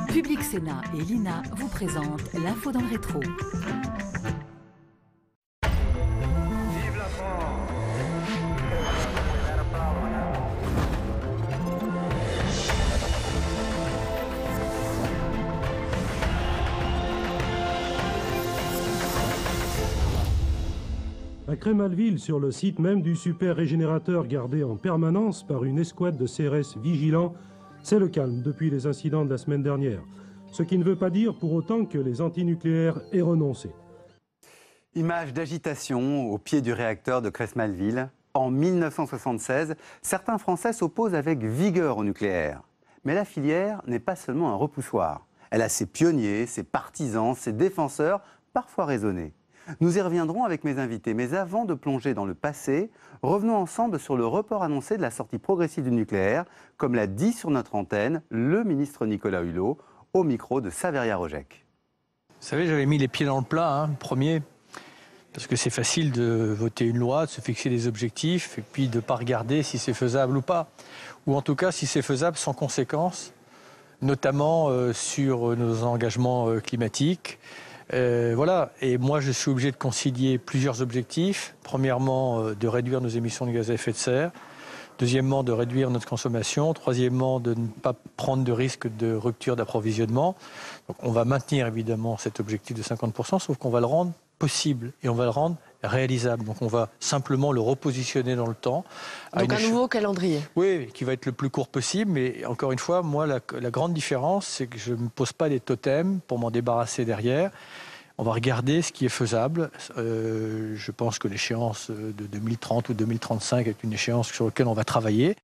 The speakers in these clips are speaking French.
Public Sénat et l'INA vous présentent l'info dans le rétro. Vive la France! À Crémalville, sur le site même du super régénérateur gardé en permanence par une escouade de CRS vigilants, c'est le calme depuis les incidents de la semaine dernière. Ce qui ne veut pas dire pour autant que les antinucléaires aient renoncé. Image d'agitation au pied du réacteur de Crémalville. En 1976, certains Français s'opposent avec vigueur au nucléaire. Mais la filière n'est pas seulement un repoussoir. Elle a ses pionniers, ses partisans, ses défenseurs, parfois raisonnés. Nous y reviendrons avec mes invités, mais avant de plonger dans le passé, revenons ensemble sur le report annoncé de la sortie progressive du nucléaire, comme l'a dit sur notre antenne le ministre Nicolas Hulot, au micro de Saveria Rojek. Vous savez, j'avais mis les pieds dans le plat, premier, parce que c'est facile de voter une loi, de se fixer des objectifs, et puis de ne pas regarder si c'est faisable ou pas. Ou en tout cas, si c'est faisable sans conséquences, notamment sur nos engagements climatiques. Voilà, et moi je suis obligé de concilier plusieurs objectifs. Premièrement, de réduire nos émissions de gaz à effet de serre. Deuxièmement, de réduire notre consommation. Troisièmement, de ne pas prendre de risque de rupture d'approvisionnement. Donc on va maintenir évidemment cet objectif de 50%, sauf qu'on va le rendre possible et on va le rendre réalisable. Donc on va simplement le repositionner dans le temps. Donc un nouveau calendrier. Oui, qui va être le plus court possible. Mais encore une fois, moi, la grande différence, c'est que je ne me pose pas des totems pour m'en débarrasser derrière. On va regarder ce qui est faisable. Je pense que l'échéance de 2030 ou 2035 est une échéance sur laquelle on va travailler.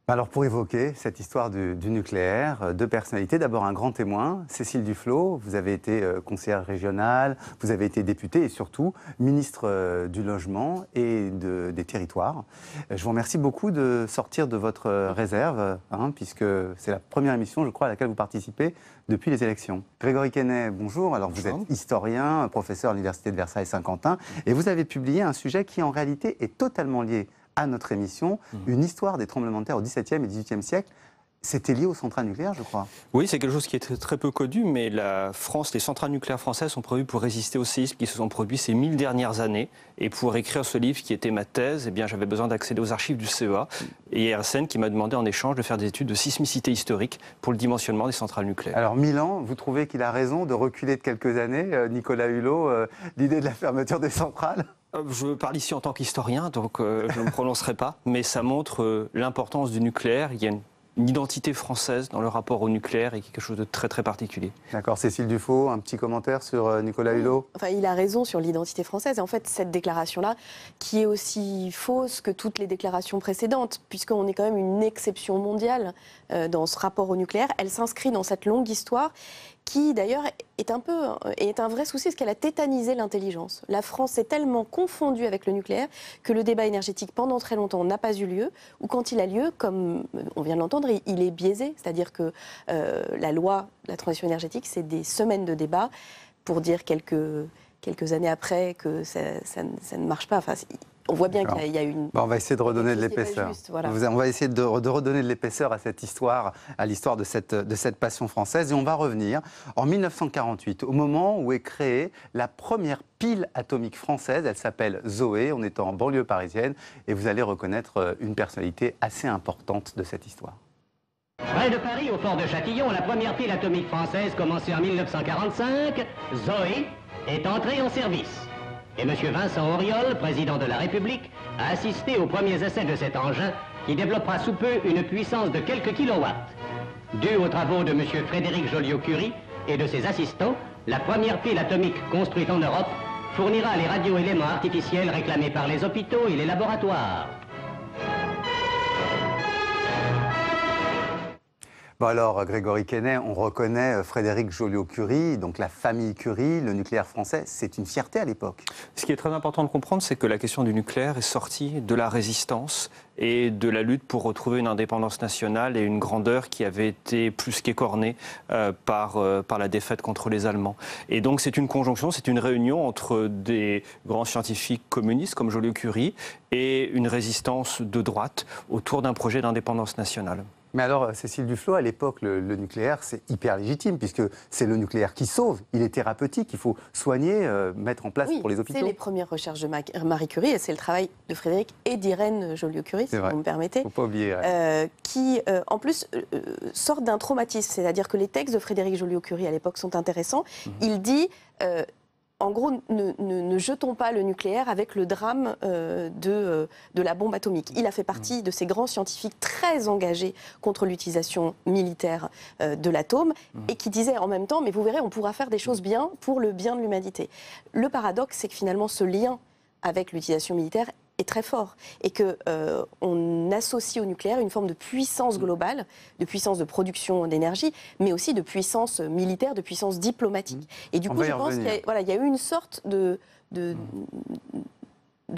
Alors pour évoquer cette histoire du nucléaire, deux personnalités. D'abord un grand témoin, Cécile Duflot. Vous avez été conseillère régionale, vous avez été députée et surtout ministre du Logement et des Territoires. Je vous remercie beaucoup de sortir de votre réserve, puisque c'est la première émission, je crois, à laquelle vous participez depuis les élections. Grégory Quesnay, bonjour. Alors vous êtes historien, professeur à l'Université de Versailles-Saint-Quentin, et vous avez publié un sujet qui en réalité est totalement lié à notre émission, une histoire des tremblements de terre au XVIIe et XVIIIe siècle. C'était lié aux centrales nucléaires, je crois. Oui, c'est quelque chose qui est très peu connu, mais la France, les centrales nucléaires françaises sont prévues pour résister aux séismes qui se sont produits ces 1000 dernières années. Et pour écrire ce livre qui était ma thèse, j'avais besoin d'accéder aux archives du CEA. Et IRSN qui m'a demandé en échange de faire des études de sismicité historique pour le dimensionnement des centrales nucléaires. Alors Milan, vous trouvez qu'il a raison de reculer de quelques années, Nicolas Hulot, l'idée de la fermeture des centrales ? Je parle ici en tant qu'historien, donc je ne me prononcerai pas, mais ça montre l'importance du nucléaire. Il y a une identité française dans le rapport au nucléaire et quelque chose de très très particulier. D'accord. Cécile Duflot, un petit commentaire sur Nicolas Hulot ? Enfin, il a raison sur l'identité française. Et en fait, cette déclaration-là, qui est aussi fausse que toutes les déclarations précédentes, puisqu'on est quand même une exception mondiale dans ce rapport au nucléaire, elle s'inscrit dans cette longue histoire qui d'ailleurs est un vrai souci parce qu'elle a tétanisé l'intelligence. La France s'est tellement confondue avec le nucléaire que le débat énergétique pendant très longtemps n'a pas eu lieu, ou quand il a lieu, comme on vient de l'entendre, il est biaisé, c'est-à-dire que la loi de la transition énergétique, c'est des semaines de débat pour dire quelques années après que ça ne marche pas. Enfin, on voit bien qu'il y a une... on va essayer de redonner de l'épaisseur. Voilà. On va essayer de redonner de l'épaisseur à cette histoire, à l'histoire de cette passion française. Et on va revenir en 1948, au moment où est créée la première pile atomique française. Elle s'appelle Zoé. On est en banlieue parisienne. Et vous allez reconnaître une personnalité assez importante de cette histoire. Près de Paris, au fort de Châtillon, la première pile atomique française, commencée en 1945, Zoé, est entrée en service. Et M. Vincent Auriol, président de la République, a assisté aux premiers essais de cet engin qui développera sous peu une puissance de quelques kilowatts. Dû aux travaux de M. Frédéric Joliot-Curie et de ses assistants, la première pile atomique construite en Europe fournira les radioéléments artificiels réclamés par les hôpitaux et les laboratoires. Bon alors, Grégory Quesnay, on reconnaît Frédéric Joliot-Curie, donc la famille Curie, le nucléaire français, c'est une fierté à l'époque. Ce qui est très important de comprendre, c'est que la question du nucléaire est sortie de la résistance et de la lutte pour retrouver une indépendance nationale et une grandeur qui avait été plus qu'écornée par la défaite contre les Allemands. Et donc c'est une conjonction, c'est une réunion entre des grands scientifiques communistes comme Joliot-Curie et une résistance de droite autour d'un projet d'indépendance nationale. Mais alors, Cécile Duflot, à l'époque, le nucléaire, c'est hyper légitime, puisque c'est le nucléaire qui sauve, il est thérapeutique, il faut soigner, mettre en place pour les hôpitaux. C'est les premières recherches de Marie Curie, et c'est le travail de Frédéric et d'Irène Joliot-Curie, si vous me permettez. Il ne faut pas oublier. Qui, en plus, sortent d'un traumatisme, c'est-à-dire que les textes de Frédéric Joliot-Curie, à l'époque, sont intéressants. Il dit... en gros, ne jetons pas le nucléaire avec le drame de la bombe atomique. Il a fait partie de ces grands scientifiques très engagés contre l'utilisation militaire de l'atome et qui disaient en même temps, mais vous verrez, on pourra faire des choses bien pour le bien de l'humanité. Le paradoxe, c'est que finalement, ce lien avec l'utilisation militaire est très fort et qu'on associe au nucléaire une forme de puissance globale, de puissance de production d'énergie, mais aussi de puissance militaire, de puissance diplomatique. Et du coup, je pense qu'il y a eu une sorte de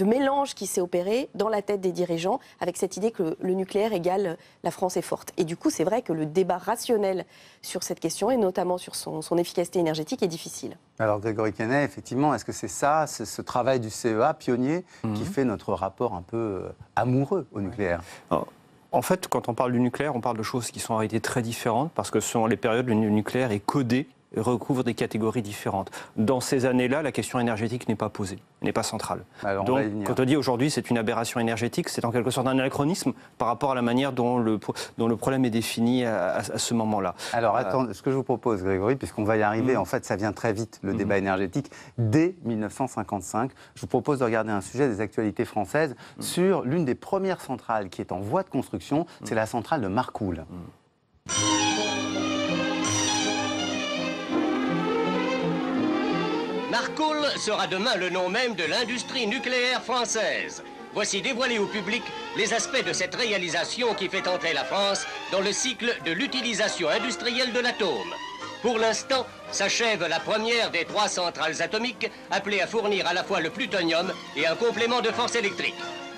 mélange qui s'est opéré dans la tête des dirigeants avec cette idée que le nucléaire égale la France est forte. Et du coup, c'est vrai que le débat rationnel sur cette question, et notamment sur son efficacité énergétique, est difficile. Alors Grégory Quesnay, effectivement, est-ce que c'est ça, c'est ce travail du CEA pionnier qui fait notre rapport un peu amoureux au nucléaire? En fait, quand on parle du nucléaire, on parle de choses qui sont en réalité très différentes, parce que selon les périodes, le nucléaire est codé, recouvre des catégories différentes. Dans ces années-là, la question énergétique n'est pas posée, n'est pas centrale. Alors, donc, quand on dit aujourd'hui c'est une aberration énergétique, c'est en quelque sorte un anachronisme par rapport à la manière dont le problème est défini à ce moment-là. Alors, attends, ce que je vous propose, Grégory, puisqu'on va y arriver, en fait, ça vient très vite, le débat énergétique, dès 1955. Je vous propose de regarder un sujet des actualités françaises sur l'une des premières centrales qui est en voie de construction, c'est la centrale de Marcoule. Marcoule sera demain le nom même de l'industrie nucléaire française. Voici dévoilés au public les aspects de cette réalisation qui fait entrer la France dans le cycle de l'utilisation industrielle de l'atome. Pour l'instant, s'achève la première des 3 centrales atomiques appelées à fournir à la fois le plutonium et un complément de force électrique.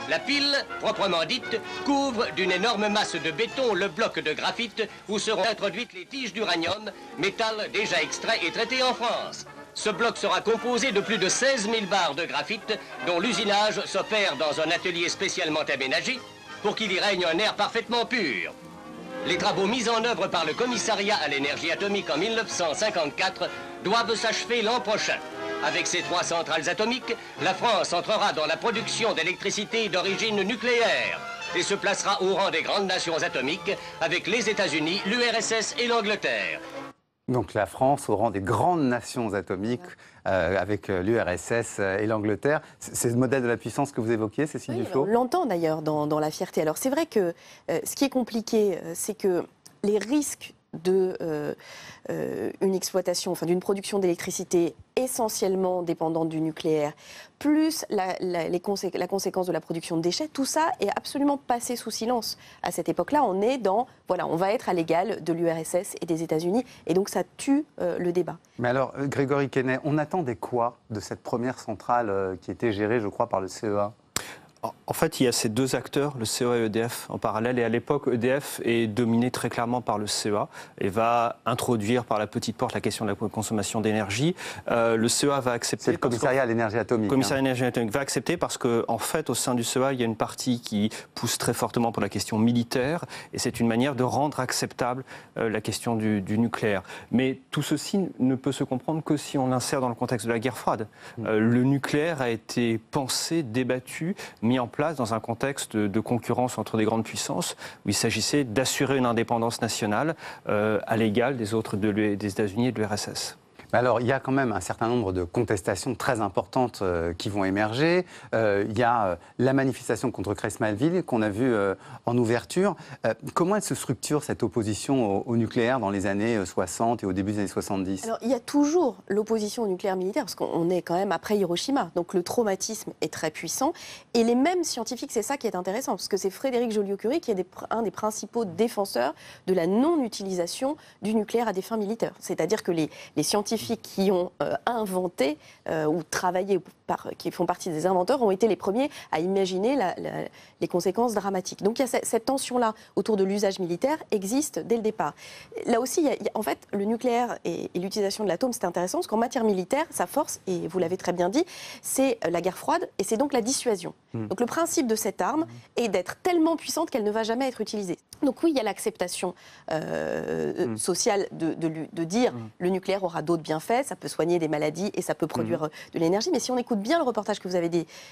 La pile, proprement dite, couvre d'une énorme masse de béton le bloc de graphite où seront introduites les tiges d'uranium, métal déjà extrait et traité en France. Ce bloc sera composé de plus de 16 000 barres de graphite dont l'usinage s'opère dans un atelier spécialement aménagé pour qu'il y règne un air parfaitement pur. Les travaux mis en œuvre par le Commissariat à l'énergie atomique en 1954 doivent s'achever l'an prochain. Avec ces 3 centrales atomiques, la France entrera dans la production d'électricité d'origine nucléaire et se placera au rang des grandes nations atomiques avec les États-Unis, l'URSS et l'Angleterre. Donc la France au rang des grandes nations atomiques avec l'URSS et l'Angleterre. C'est le modèle de la puissance que vous évoquiez, Cécile Duflot? On l'entend d'ailleurs dans la fierté. Alors c'est vrai que ce qui est compliqué, c'est que les risques d'une production d'électricité essentiellement dépendante du nucléaire, plus la conséquence de la production de déchets, tout ça est absolument passé sous silence. À cette époque-là, on est on va être à l'égal de l'URSS et des États-Unis, et donc ça tue le débat. Mais alors, Grégory Quesnay, on attendait quoi de cette première centrale qui était gérée, je crois, par le CEA? En fait, il y a ces 2 acteurs, le CEA et EDF, en parallèle. Et à l'époque, EDF est dominé très clairement par le CEA et va introduire par la petite porte la question de la consommation d'énergie. Le CEA va accepter... C'est le commissariat à l'énergie atomique. Le commissariat à l'énergie atomique va accepter parce qu'en fait, au sein du CEA, il y a une partie qui pousse très fortement pour la question militaire. Et c'est une manière de rendre acceptable la question du nucléaire. Mais tout ceci ne peut se comprendre que si on l'insère dans le contexte de la guerre froide. Le nucléaire a été pensé, débattu, mis en place dans un contexte de concurrence entre des grandes puissances où il s'agissait d'assurer une indépendance nationale à l'égal des autres des États-Unis et de l'URSS. Alors, il y a quand même un certain nombre de contestations très importantes qui vont émerger. Il y a la manifestation contre Creys-Malville qu'on a vue en ouverture. Comment elle se structure, cette opposition au nucléaire dans les années 60 et au début des années 70 ? Alors, il y a toujours l'opposition au nucléaire militaire, parce qu'on est quand même après Hiroshima. Donc, le traumatisme est très puissant. Et les mêmes scientifiques, c'est ça qui est intéressant, parce que c'est Frédéric Joliot-Curie qui est un des principaux défenseurs de la non-utilisation du nucléaire à des fins militaires. C'est-à-dire que les scientifiques qui ont inventé ou travaillé, qui font partie des inventeurs, ont été les premiers à imaginer les conséquences dramatiques. Donc il y a cette tension-là autour de l'usage militaire existe dès le départ. Là aussi, en fait, le nucléaire et l'utilisation de l'atome, c'est intéressant, parce qu'en matière militaire, sa force, et vous l'avez très bien dit, c'est la guerre froide, et c'est donc la dissuasion. Donc le principe de cette arme est d'être tellement puissante qu'elle ne va jamais être utilisée. Donc oui, il y a l'acceptation sociale de dire le nucléaire aura d'autres bienfaits, ça peut soigner des maladies et ça peut produire de l'énergie. Mais si on écoute bien le reportage que vous avez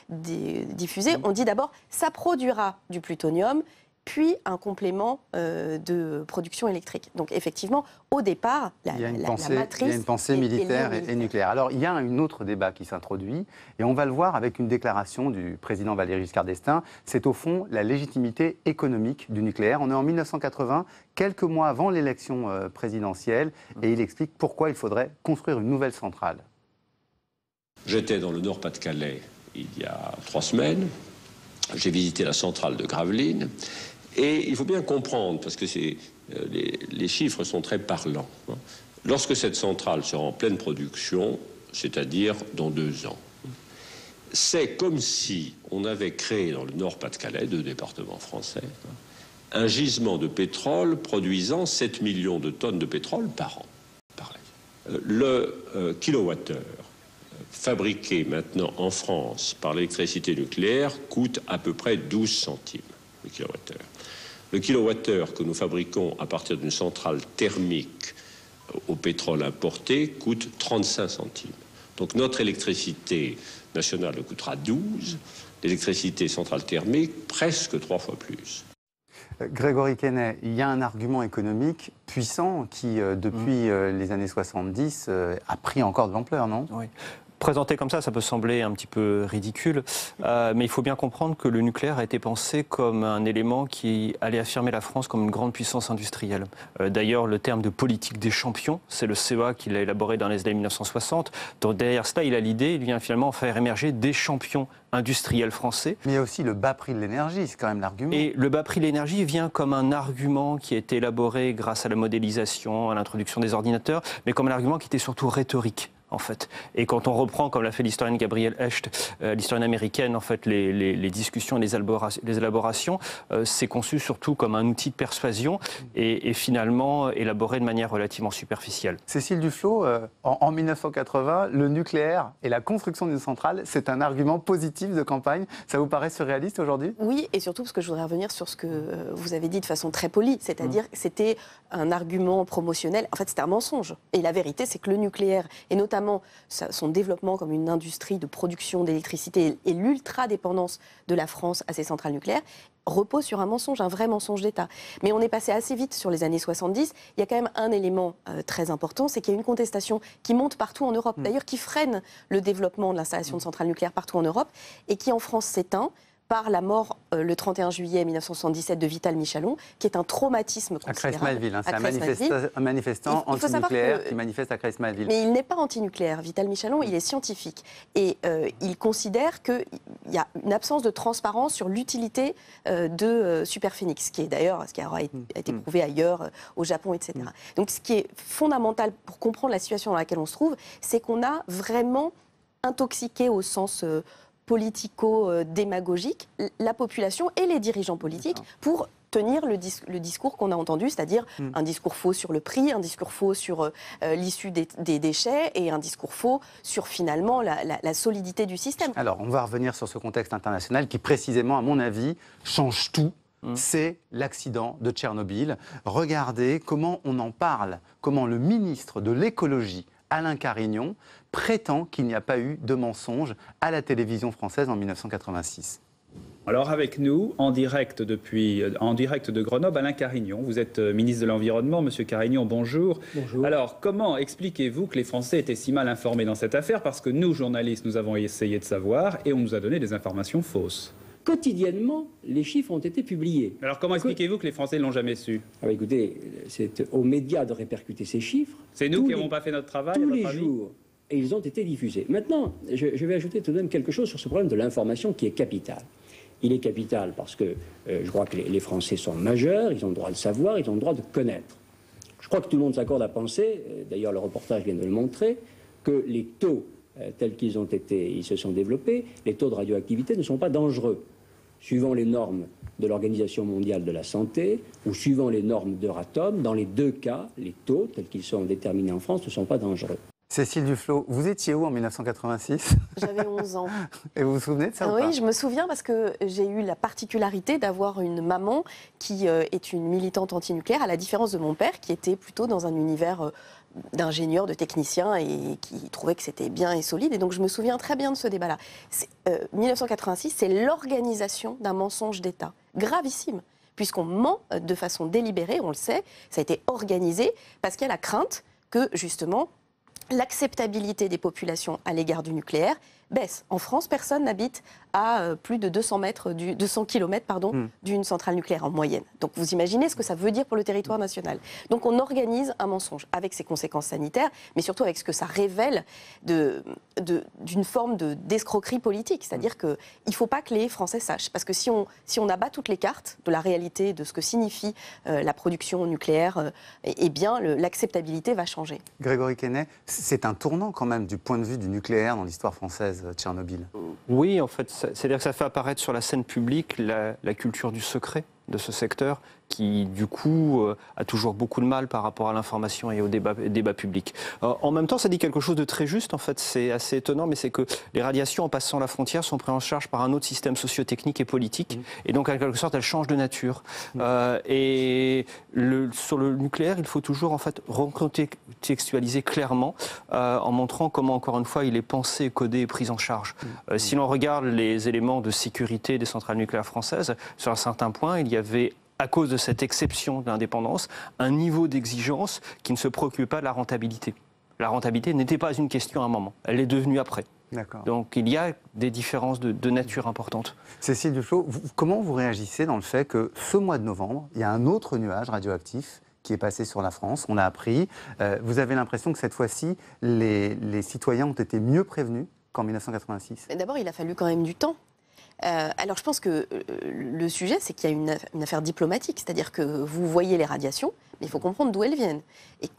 diffusé, on dit d'abord ça produira du plutonium, puis un complément de production électrique. Donc effectivement, au départ, la matrice il y a une pensée militaire et nucléaire. Alors il y a un autre débat qui s'introduit, et on va le voir avec une déclaration du président Valéry Giscard d'Estaing. C'est au fond la légitimité économique du nucléaire. On est en 1980, quelques mois avant l'élection présidentielle, et il explique pourquoi il faudrait construire une nouvelle centrale. J'étais dans le Nord-Pas-de-Calais il y a 3 semaines. J'ai visité la centrale de Gravelines. Et il faut bien comprendre, parce que les chiffres sont très parlants. Lorsque cette centrale sera en pleine production, c'est-à-dire dans 2 ans, c'est comme si on avait créé dans le Nord-Pas-de-Calais, 2 départements français, un gisement de pétrole produisant 7 millions de tonnes de pétrole par an. Pareil. Le kilowattheure fabriqué maintenant en France par l'électricité nucléaire coûte à peu près 12 centimes le kilowattheure. Le kilowattheure que nous fabriquons à partir d'une centrale thermique au pétrole importé coûte 35 centimes. Donc notre électricité nationale coûtera 12, l'électricité centrale thermique presque 3 fois plus. Grégory Quesnay, il y a un argument économique puissant qui, depuis les années 70, a pris encore de l'ampleur, non ? Oui. Présenté comme ça peut sembler un petit peu ridicule, mais il faut bien comprendre que le nucléaire a été pensé comme un élément qui allait affirmer la France comme une grande puissance industrielle. D'ailleurs, le terme de politique des champions, c'est le CEA qui l'a élaboré dans les années 1960. Donc derrière cela, il a l'idée, il vient finalement faire émerger des champions industriels français. Mais il y a aussi le bas prix de l'énergie, c'est quand même l'argument. Et le bas prix de l'énergie vient comme un argument qui a été élaboré grâce à la modélisation, à l'introduction des ordinateurs, mais comme un argument qui était surtout rhétorique. En fait. Et quand on reprend, comme l'a fait l'historienne Gabrielle Hecht, l'historienne américaine, en fait, les discussions et les élaborations, c'est conçu surtout comme un outil de persuasion et finalement élaboré de manière relativement superficielle. Cécile Duflot, en 1980, le nucléaire et la construction d'une centrale, c'est un argument positif de campagne. Ça vous paraît surréaliste aujourd'hui ? Oui, et surtout parce que je voudrais revenir sur ce que vous avez dit de façon très polie, c'est-à-dire que c'était un argument promotionnel. En fait, c'était un mensonge. Et la vérité, c'est que le nucléaire, et notamment son développement comme une industrie de production d'électricité et l'ultra-dépendance de la France à ses centrales nucléaires repose sur un mensonge, un vrai mensonge d'État. Mais on est passé assez vite sur les années 70. Il y a quand même un élément très important, c'est qu'il y a une contestation qui monte partout en Europe, d'ailleurs qui freine le développement de l'installation de centrales nucléaires partout en Europe et qui en France s'éteint par la mort le 31 juillet 1977 de Vital Michalon, qui est un traumatisme considérable. À Creys-Malville, c'est un manifestant anti-nucléaire qui manifeste à Creys-Malville. Mais il n'est pas anti-nucléaire. Vital Michalon, il est scientifique. Et il considère qu'il y a une absence de transparence sur l'utilité de Superphénix, qui est d'ailleurs, ce qui aura été prouvé ailleurs, au Japon, etc. Donc ce qui est fondamental pour comprendre la situation dans laquelle on se trouve, c'est qu'on a vraiment intoxiqué au sens politico-démagogique la population et les dirigeants politiques pour tenir le discours qu'on a entendu, c'est-à-dire un discours faux sur le prix, un discours faux sur l'issue des déchets et un discours faux sur finalement la solidité du système. Alors, on va revenir sur ce contexte international qui précisément, à mon avis, change tout. C'est l'accident de Tchernobyl. Regardez comment on en parle, comment le ministre de l'écologie, Alain Carignon, prétend qu'il n'y a pas eu de mensonge à la télévision française en 1986. Alors avec nous, en direct de Grenoble, Alain Carignon. Vous êtes ministre de l'Environnement. Monsieur Carignon, bonjour. Bonjour. Alors, comment expliquez-vous que les Français étaient si mal informés dans cette affaire? Parce que nous, journalistes, nous avons essayé de savoir et on nous a donné des informations fausses. Quotidiennement, les chiffres ont été publiés. Alors comment expliquez-vous que les Français ne l'ont jamais su? Écoutez, c'est aux médias de répercuter ces chiffres. C'est nous qui n'avons pas fait notre travail, tous les jours. Et ils ont été diffusés. Maintenant, je vais ajouter tout de même quelque chose sur ce problème de l'information qui est capital. Il est capital parce que je crois que les Français sont majeurs, ils ont le droit de savoir, ils ont le droit de connaître. Je crois que tout le monde s'accorde à penser, d'ailleurs le reportage vient de le montrer, que les taux tels qu'ils se sont développés, les taux de radioactivité ne sont pas dangereux. Suivant les normes de l'Organisation mondiale de la santé ou suivant les normes d'Euratom, dans les deux cas, les taux tels qu'ils sont déterminés en France ne sont pas dangereux. Cécile Duflot, vous étiez où en 1986? J'avais 11 ans. Et vous vous souvenez de ça ou pas? Oui, je me souviens parce que j'ai eu la particularité d'avoir une maman qui est une militante antinucléaire, à la différence de mon père qui était plutôt dans un univers d'ingénieur, de technicien et qui trouvait que c'était bien et solide. Et donc je me souviens très bien de ce débat-là. 1986, c'est l'organisation d'un mensonge d'État, gravissime, puisqu'on ment de façon délibérée, on le sait, ça a été organisé parce qu'il y a la crainte que justement l'acceptabilité des populations à l'égard du nucléaire baisse. En France, personne n'habite à plus de 200 km d'une centrale nucléaire en moyenne. Donc vous imaginez ce que ça veut dire pour le territoire national. Donc on organise un mensonge avec ses conséquences sanitaires, mais surtout avec ce que ça révèle d'une forme d'escroquerie politique. C'est-à-dire qu'il ne faut pas que les Français sachent. Parce que si on abat toutes les cartes de la réalité, de ce que signifie la production nucléaire, eh bien l'acceptabilité va changer. Grégory Quesnay, c'est un tournant quand même du point de vue du nucléaire dans l'histoire française, Tchernobyl. Oui, en fait, c'est-à-dire que ça fait apparaître sur la scène publique la culture du secret de ce secteur qui, du coup, a toujours beaucoup de mal par rapport à l'information et au débat public. En même temps, ça dit quelque chose de très juste, en fait, c'est assez étonnant, mais c'est que les radiations, en passant la frontière, sont prises en charge par un autre système socio-technique et politique, et donc, en quelque sorte, elles changent de nature. Et sur le nucléaire, il faut toujours, en fait, recontextualiser clairement, en montrant comment, encore une fois, il est pensé, codé et pris en charge. Si l'on regarde les éléments de sécurité des centrales nucléaires françaises, sur un certain point, il y avait, à cause de cette exception de l'indépendance, un niveau d'exigence qui ne se préoccupe pas de la rentabilité. La rentabilité n'était pas une question à un moment, elle est devenue après. Donc il y a des différences de nature importantes. Cécile Duflot, comment vous réagissez dans le fait que ce mois de novembre, il y a un autre nuage radioactif qui est passé sur la France, on a appris, vous avez l'impression que cette fois-ci, les citoyens ont été mieux prévenus qu'en 1986? D'abord, il a fallu quand même du temps. Alors je pense que le sujet, c'est qu'il y a une affaire diplomatique, c'est-à-dire que vous voyez les radiations, mais il faut comprendre d'où elles viennent. Et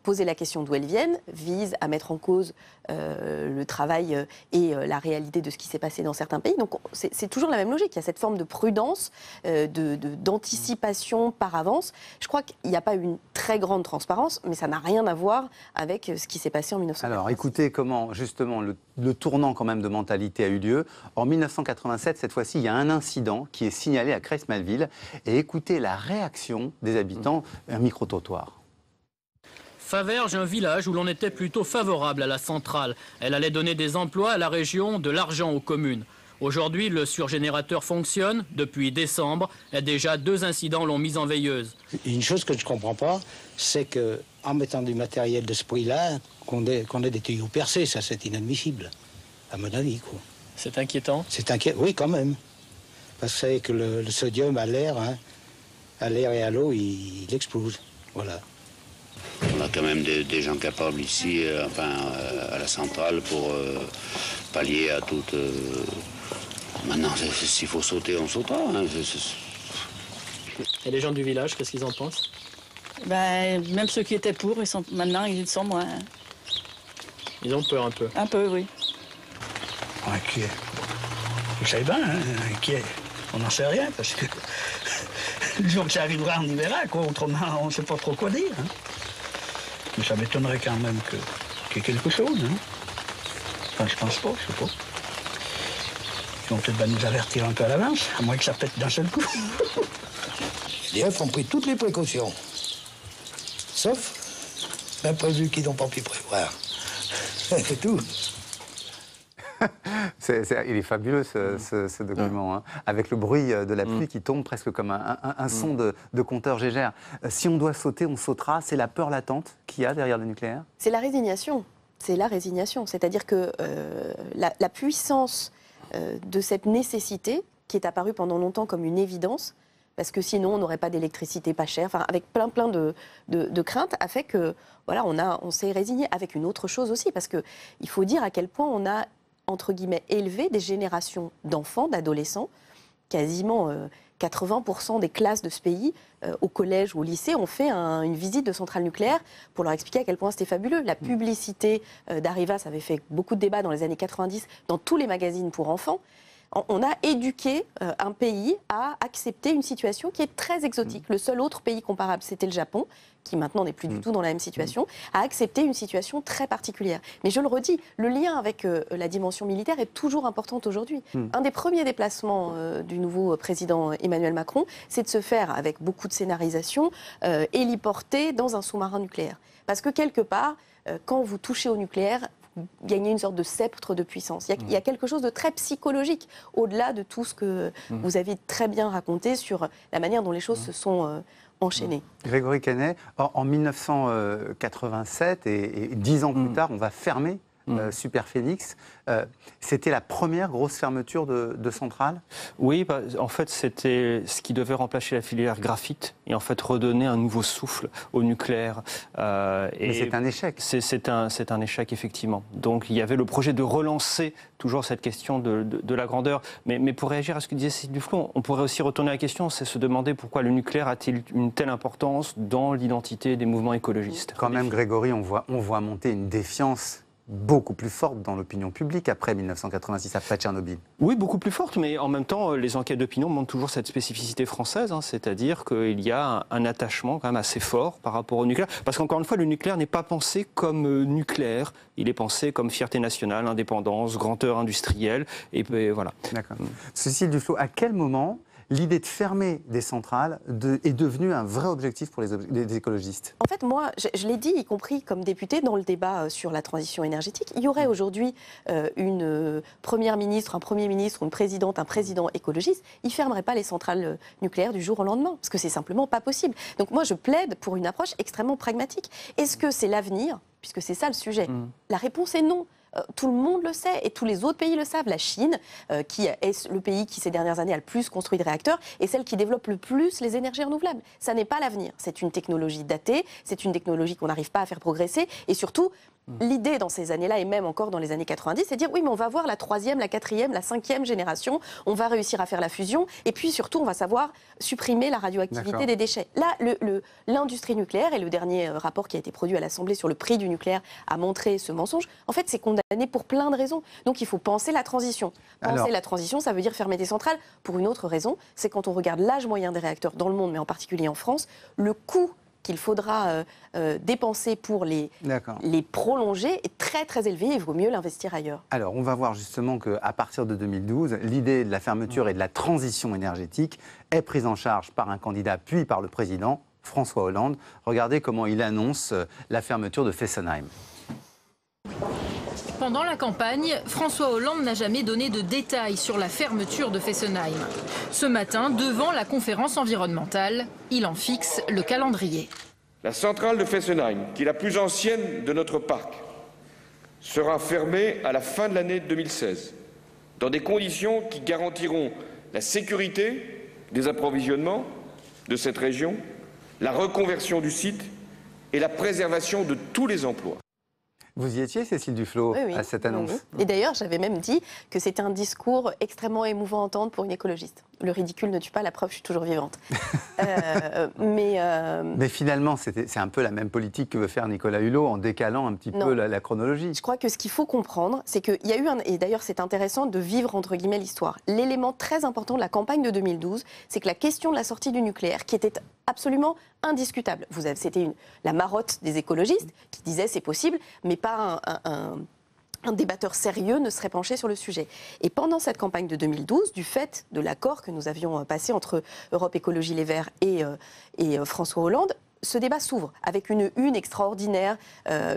poser la question d'où elles viennent vise à mettre en cause le travail et la réalité de ce qui s'est passé dans certains pays. Donc c'est toujours la même logique, il y a cette forme de prudence, d'anticipation par avance. Je crois qu'il n'y a pas une très grande transparence, mais ça n'a rien à voir avec ce qui s'est passé en 1987. Alors écoutez comment justement le tournant quand même de mentalité a eu lieu. En 1987, cette fois-ci, il y a un incident qui est signalé à Creys-Malville. Et écoutez la réaction des habitants, un micro-trottoir. Faverges, un village où l'on était plutôt favorable à la centrale. Elle allait donner des emplois à la région, de l'argent aux communes. Aujourd'hui, le surgénérateur fonctionne. Depuis décembre, et déjà 2 incidents l'ont mise en veilleuse. Une chose que je ne comprends pas, c'est qu'en mettant du matériel de ce prix-là, qu'on ait des tuyaux percés, ça c'est inadmissible, à mon avis. C'est inquiétant? C'est inquiétant, oui, quand même. Parce que vous savez que le sodium à l'air, et à l'eau, il explose. Voilà. On a quand même des gens capables ici, à la centrale, pour pallier à toute... Maintenant, s'il faut sauter, on sautera. Et les gens du village, qu'est-ce qu'ils en pensent? Même ceux qui étaient pour, maintenant, ils sont moins. Ils ont peur un peu? Un peu, oui. Inquiet. Vous savez bien, inquiet. On n'en sait rien, parce que le jour que ça arrivera, on y verra, quoi. Autrement, on ne sait pas trop quoi dire. Mais ça m'étonnerait quand même qu'il y ait quelque chose. Enfin, je pense pas, je sais pas. Ils vont peut-être nous avertir un peu à l'avance, à moins que ça pète d'un seul coup. Les EDF ont pris toutes les précautions, sauf l'imprévu qu'ils n'ont pas pu prévoir. C'est tout. Il est fabuleux ce document, avec le bruit de la pluie qui tombe presque comme un son de compteur Gégère. Si on doit sauter, on sautera. C'est la peur latente qu'il y a derrière le nucléaire? C'est la résignation. C'est la résignation. C'est-à-dire que la puissance de cette nécessité, qui est apparue pendant longtemps comme une évidence, parce que sinon on n'aurait pas d'électricité pas chère, avec plein de craintes, a fait que voilà, on s'est résigné. Avec une autre chose aussi, parce qu'il faut dire à quel point on a, entre guillemets, élevé des générations d'enfants, d'adolescents. Quasiment 80% des classes de ce pays, au collège ou au lycée, ont fait une visite de centrale nucléaire pour leur expliquer à quel point c'était fabuleux. La publicité d'Arriva, ça avait fait beaucoup de débats dans les années 90 dans tous les magazines pour enfants. On a éduqué un pays à accepter une situation qui est très exotique. Le seul autre pays comparable, c'était le Japon, qui maintenant n'est plus du tout dans la même situation, a accepté une situation très particulière. Mais je le redis, le lien avec la dimension militaire est toujours important aujourd'hui. Un des premiers déplacements du nouveau président Emmanuel Macron, c'est de se faire, avec beaucoup de scénarisation, héliporter dans un sous-marin nucléaire. Parce que quelque part, quand vous touchez au nucléaire, gagner une sorte de sceptre de puissance. Il y a quelque chose de très psychologique, au-delà de tout ce que vous avez très bien raconté sur la manière dont les choses se sont enchaînées. Grégory Canet, en 1987 et 10 ans plus tard, on va fermer Super Phénix. C'était la première grosse fermeture de centrale ? Oui, en fait, c'était ce qui devait remplacer la filière graphite et en fait redonner un nouveau souffle au nucléaire. Mais c'est un échec. C'est un échec, effectivement. Donc il y avait le projet de relancer toujours cette question de la grandeur. Mais pour réagir à ce que disait Cécile Duflot, on pourrait aussi retourner à la question, c'est se demander pourquoi le nucléaire a-t-il une telle importance dans l'identité des mouvements écologistes. Quand même, Grégory, on voit monter une défiance beaucoup plus forte dans l'opinion publique après 1986, après Tchernobyl. Oui, beaucoup plus forte, mais en même temps, les enquêtes d'opinion montrent toujours cette spécificité française, c'est-à-dire qu'il y a un attachement quand même assez fort par rapport au nucléaire. Parce qu'encore une fois, le nucléaire n'est pas pensé comme nucléaire, il est pensé comme fierté nationale, indépendance, grandeur industrielle, et voilà. D'accord. Cécile Duflot, à quel moment l'idée de fermer des centrales est devenue un vrai objectif pour les écologistes? En fait, moi, je l'ai dit, y compris comme députée, dans le débat sur la transition énergétique, il y aurait aujourd'hui une première ministre, un premier ministre, une présidente, un président écologiste, ils ne fermeraient pas les centrales nucléaires du jour au lendemain, parce que c'est simplement pas possible. Donc moi, je plaide pour une approche extrêmement pragmatique. Est-ce que c'est l'avenir, puisque c'est ça le sujet? La réponse est non. Tout le monde le sait et tous les autres pays le savent. La Chine, qui est le pays qui ces dernières années a le plus construit de réacteurs, est celle qui développe le plus les énergies renouvelables. Ça n'est pas l'avenir. C'est une technologie datée, c'est une technologie qu'on n'arrive pas à faire progresser. Et surtout, l'idée dans ces années-là, et même encore dans les années 90, c'est de dire oui, mais on va voir la 3e, la 4e, la 5e génération, on va réussir à faire la fusion, et puis surtout, on va savoir supprimer la radioactivité des déchets. Là, l'industrie nucléaire, et le dernier rapport qui a été produit à l'Assemblée sur le prix du nucléaire a montré ce mensonge, en fait, c'est condamné pour plein de raisons. Donc il faut penser la transition. Penser la transition, ça veut dire fermer des centrales pour une autre raison, c'est quand on regarde l'âge moyen des réacteurs dans le monde, mais en particulier en France, le coût qu'il faudra dépenser pour les prolonger est très très élevé et il vaut mieux l'investir ailleurs. Alors on va voir justement qu'à partir de 2012, l'idée de la fermeture et de la transition énergétique est prise en charge par un candidat puis par le président François Hollande. Regardez comment il annonce la fermeture de Fessenheim. Pendant la campagne, François Hollande n'a jamais donné de détails sur la fermeture de Fessenheim. Ce matin, devant la conférence environnementale, il en fixe le calendrier. La centrale de Fessenheim, qui est la plus ancienne de notre parc, sera fermée à la fin de l'année 2016, dans des conditions qui garantiront la sécurité des approvisionnements de cette région, la reconversion du site et la préservation de tous les emplois. Vous y étiez, Cécile Duflot, à cette annonce? Et d'ailleurs, j'avais même dit que c'était un discours extrêmement émouvant à entendre pour une écologiste. Le ridicule ne tue pas, la preuve, je suis toujours vivante. Mais finalement, c'est un peu la même politique que veut faire Nicolas Hulot en décalant un petit peu la chronologie. Je crois que ce qu'il faut comprendre, c'est qu'il y a eu et d'ailleurs c'est intéressant de vivre entre guillemets l'histoire. L'élément très important de la campagne de 2012, c'est que la question de la sortie du nucléaire, qui était absolument indiscutable. C'était la marotte des écologistes qui disaient c'est possible, mais pas un débatteur sérieux ne serait penché sur le sujet. Et pendant cette campagne de 2012, du fait de l'accord que nous avions passé entre Europe Écologie Les Verts et François Hollande, ce débat s'ouvre avec une extraordinaire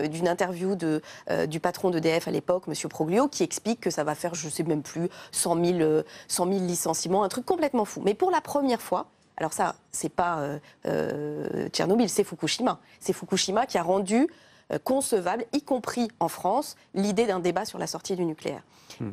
d'une interview du patron d'EDF à l'époque, M. Proglio, qui explique que ça va faire, je ne sais même plus, 100 000 licenciements, un truc complètement fou. Mais pour la première fois, alors ça, c'est pas Tchernobyl, c'est Fukushima. C'est Fukushima qui a rendu concevable, y compris en France, l'idée d'un débat sur la sortie du nucléaire.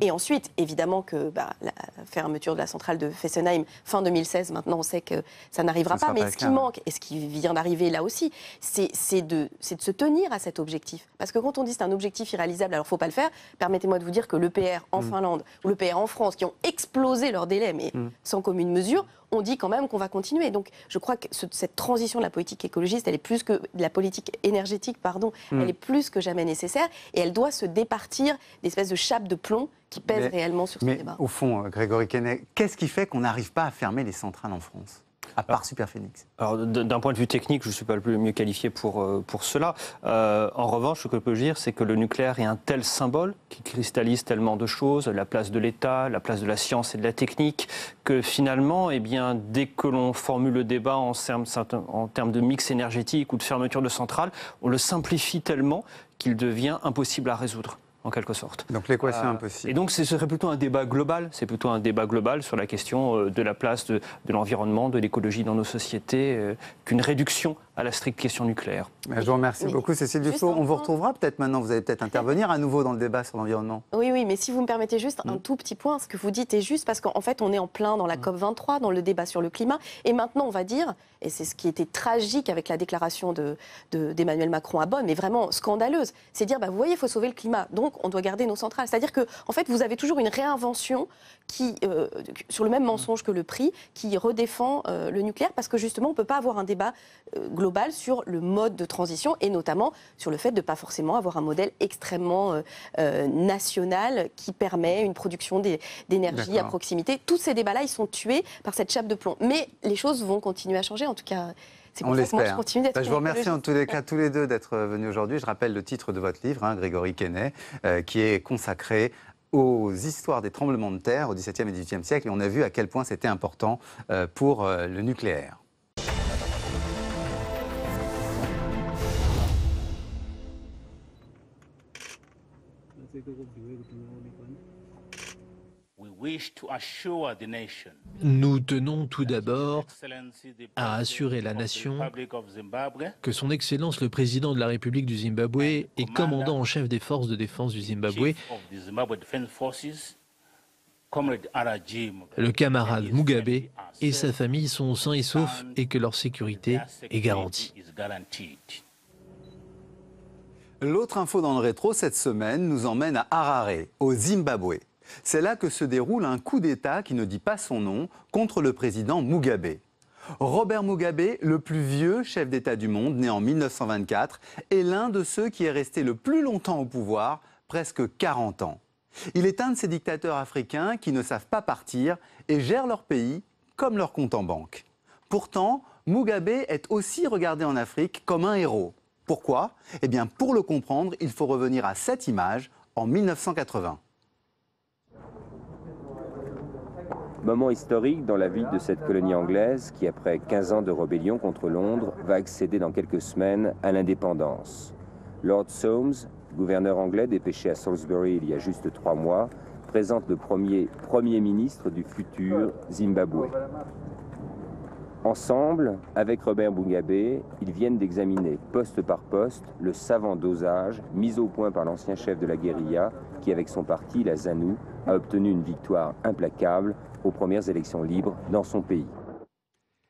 Et ensuite, évidemment que la fermeture de la centrale de Fessenheim, fin 2016, maintenant on sait que ça n'arrivera pas, mais ce qui manque, et ce qui vient d'arriver là aussi, c'est de se tenir à cet objectif. Parce que quand on dit c'est un objectif irréalisable, alors il ne faut pas le faire, permettez-moi de vous dire que l'EPR en Finlande ou l'EPR en France, qui ont explosé leur délai, mais sans commune mesure, on dit quand même qu'on va continuer. Donc je crois que cette transition de la politique écologiste, elle est plus que de la politique énergétique, pardon, elle est plus que jamais nécessaire et elle doit se départir d'espèces de chape de plomb qui pèsent réellement sur ce débat. Mais au fond, Grégory Quesnay, qu'est-ce qui fait qu'on n'arrive pas à fermer les centrales en France ? À part Superphénix. Alors, d'un point de vue technique, je ne suis pas le mieux qualifié pour cela. En revanche, ce que je peux dire, c'est que le nucléaire est un tel symbole qui cristallise tellement de choses, la place de l'État, la place de la science et de la technique, que finalement, eh bien, dès que l'on formule le débat en termes de mix énergétique ou de fermeture de centrales, on le simplifie tellement qu'il devient impossible à résoudre, en quelque sorte. Donc l'équation impossible. Et donc ce serait plutôt un débat global, c'est plutôt un débat global sur la question de la place de l'environnement, de l'écologie dans nos sociétés, qu'une réduction à la stricte question nucléaire. Je vous remercie beaucoup, Cécile Duflot. On vous retrouvera peut-être maintenant, vous allez peut-être intervenir à nouveau dans le débat sur l'environnement. Oui, mais si vous me permettez juste un tout petit point, ce que vous dites est juste parce qu'en fait on est en plein dans la COP23, dans le débat sur le climat, et maintenant on va dire, et c'est ce qui était tragique avec la déclaration d'Emmanuel Macron à Bonn, mais vraiment scandaleuse, c'est dire, vous voyez, il faut sauver le climat, donc on doit garder nos centrales. C'est-à-dire que, en fait, vous avez toujours une réinvention qui, sur le même mensonge que le prix, qui redéfend le nucléaire, parce que justement, on ne peut pas avoir un débat global sur le mode de transition, et notamment sur le fait de ne pas forcément avoir un modèle extrêmement national qui permet une production d'énergie à proximité. Tous ces débats-là, ils sont tués par cette chape de plomb. Mais les choses vont continuer à changer, en tout cas. On l'espère. Je vous remercie en tous les cas tous les deux d'être venus aujourd'hui. Je rappelle le titre de votre livre, Grégory Quesnay, qui est consacré aux histoires des tremblements de terre au XVIIe et XVIIIe siècle. Et on a vu à quel point c'était important pour le nucléaire. Nous tenons tout d'abord à assurer la nation que son Excellence le Président de la République du Zimbabwe et commandant en chef des forces de défense du Zimbabwe, le camarade Mugabe et sa famille sont sains et saufs et que leur sécurité est garantie. L'autre info dans le rétro cette semaine nous emmène à Harare, au Zimbabwe. C'est là que se déroule un coup d'État qui ne dit pas son nom contre le président Mugabe. Robert Mugabe, le plus vieux chef d'État du monde, né en 1924, est l'un de ceux qui est resté le plus longtemps au pouvoir, presque 40 ans. Il est un de ces dictateurs africains qui ne savent pas partir et gèrent leur pays comme leur compte en banque. Pourtant, Mugabe est aussi regardé en Afrique comme un héros. Pourquoi ? Eh bien, pour le comprendre, il faut revenir à cette image en 1980. Moment historique dans la vie de cette colonie anglaise qui, après 15 ans de rébellion contre Londres, va accéder dans quelques semaines à l'indépendance. Lord Soames, gouverneur anglais dépêché à Salisbury il y a juste 3 mois, présente le premier ministre du futur Zimbabwe. Ensemble, avec Robert Mugabe, ils viennent d'examiner poste par poste le savant dosage mis au point par l'ancien chef de la guérilla qui, avec son parti, la ZANU, a obtenu une victoire implacable aux premières élections libres dans son pays.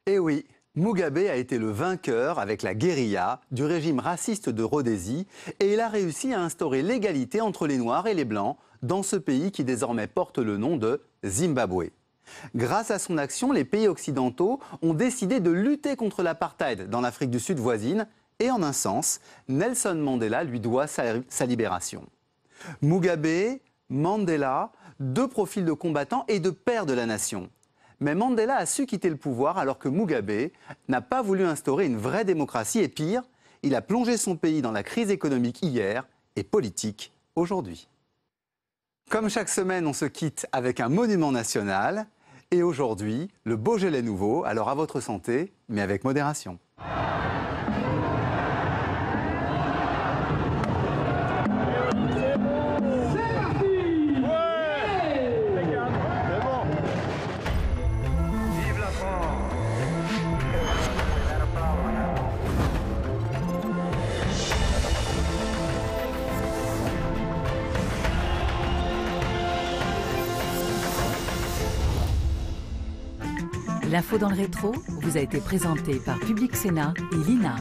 Eh oui, Mugabe a été le vainqueur avec la guérilla du régime raciste de Rhodésie et il a réussi à instaurer l'égalité entre les Noirs et les Blancs dans ce pays qui désormais porte le nom de Zimbabwe. Grâce à son action, les pays occidentaux ont décidé de lutter contre l'apartheid dans l'Afrique du Sud voisine et en un sens, Nelson Mandela lui doit sa libération. Mugabe, Mandela, 2 profils de combattants et de pères de la nation. Mais Mandela a su quitter le pouvoir alors que Mugabe n'a pas voulu instaurer une vraie démocratie et pire, il a plongé son pays dans la crise économique hier et politique aujourd'hui. Comme chaque semaine, on se quitte avec un monument national et aujourd'hui, le Beaujolais nouveau, alors à votre santé, mais avec modération. L'info dans le rétro vous a été présentée par Public Sénat et l'INA.